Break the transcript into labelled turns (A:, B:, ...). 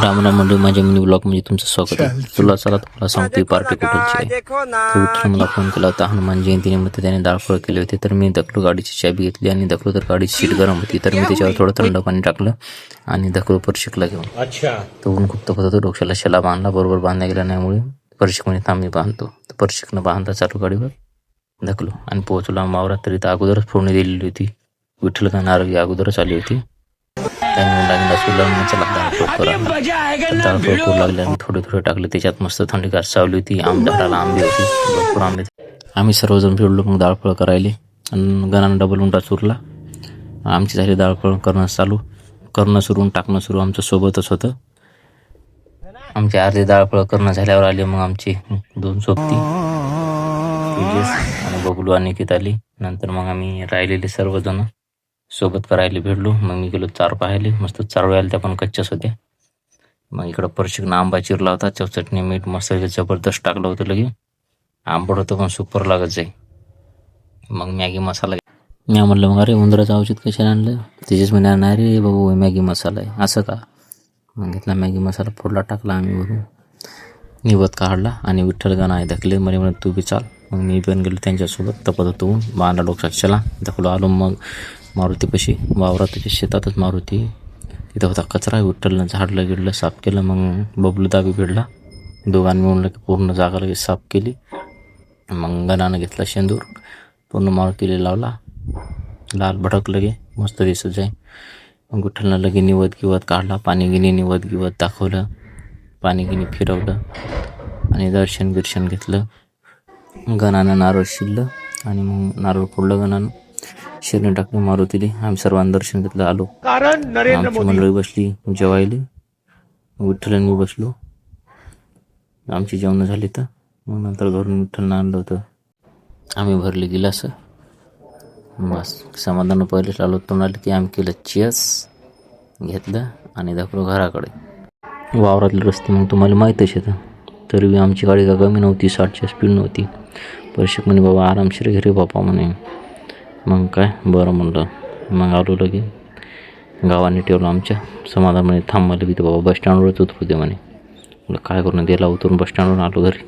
A: राम राम मंडळी, माझ्या mini blog मध्ये तुमचं स्वागत आहे. चला तुम्हाला सांगतो पार्टी कुठलची आहे. तर विठ्ठल मला फोन केला होता हनुमान जयंतीनिमित्त, त्याने दाळफळ केले होते. तर मी दखलो गाडीची चाबी घेतली आणि दखलो तर गाडीची सीट गरम होती, तर मी त्याच्यावर थोडं थंड पाणी टाकलं आणि दखलो परशिकला घेऊन तो ऊन खूप तपत होतं. डोक्याला शेला बांधला, बरोबर बांधला गेला नाहीमुळे परशिक म्हणे थांब मी बांधतो. तर परशिकनं बांधला चालू गाडीवर दखलो आणि पोहोचलो वावरात. तरी तर अगोदरच फोडणी दिलेली होती. विठ्ठल का नारळी अगोदरच आली होती. लागले आणि थोडे थोडे टाकले त्याच्यात. मस्त थंडीगार सावली होती, झाडाला आंबे होते, भरपूर आंबे. आम्ही सर्वजण फिरलो मग दाळफळ करायले आणि गणानं डबल उंडा चुरला. आमची झाली दाळफळ करणं सुरू टाकणं सुरू आमचं सोबतच होतं. आमचे अर्धे दाळफळ करणं झाल्यावर आले मग आमची 2 सोबती आणि बबलू आणि निकित आली. नंतर मग आम्ही राहिलेले सर्वजण सोबत करायला भेटलो. मग मी गेलो चार पाहायले, मस्त चारोळ्याला त्या पण कच्च्याच होत्या. मग इकडं परशिकनं आंबा चिरला होता, चटणी मीठ मस्त जबरदस्त टाकलं होतं. लगे आंबट होतं पण सुपर लागत जाई. मग मॅगी मसाला मी म्हटलं मग अरे उंदराचं औषध कशाला आणलं. त्याच्याच म्हणे नाही रे बाबू मॅगी मसाला आहे असं का. मग घेतला मॅगी मसाला, फोडला टाकला आम्ही वरून, निवत काढला आणि विठ्ठल गाणं आहे धकले म्हणे म्हणत तू बी चाल. मग मी पण गेलो त्यांच्यासोबत. तपत होतो ऊन, बांधला डोक्यात चला धकलो. आलो मग मारुतीपाशी, वावरात त्याच्या शेतातच मारुती. तिथं होता कचरा. विठ्ठलनं झाडलं गिडलं साफ केलं. मग बबलू दाबी भिडला, दोघांनी मिळून की पूर्ण जागा लगेच साफ केली. मग गणानं घेतला शेंदूर, पूर्ण मारुतीला लावला, लाल भडक लगे मस्त दिसत जाय. मग विठ्ठलनं लगे निवत गिवत काढला, पाणी गिनी निवत गिवत दाखवलं, पाणी गिनी फिरवलं आणि दर्शन घेतलं. गणानं नारळ शिरलं आणि मग नारळ फोडलं गणानं, शिरणी टाकली मारुतीले. आम्ही सर्वांनी दर्शन घेतलं. आलो आमची मंडळी बसली जेवायले, विठ्ठल मी बसलो. आमची जेवणं झाली तर मग नंतर घरून विठ्ठलनं आणलं होतं. आम्ही भरले गिलास, बस समाधान. पहिलेच आलो तोंडाला की आम्ही केलं चियर्स, घेतलं आणि दाखलो घराकडे. वावरातले रस्ते मग तुम्हाला माहीतच येतं. तरी आमची गाडी का कमी नव्हती, 60च्या स्पीड नव्हती. परशिक म्हणे बाबा आरामशीर घरी बापा म्हणे. मग काय बरं म्हणलं. मग आलो लगे गावाने ठेवलं आमच्या. समाधान म्हणे थांब मला बी तर बाबा बस स्टँडवरच उतरू दे म्हणे. काय करून दिला उतरून बस स्टँडवरून आलो घरी.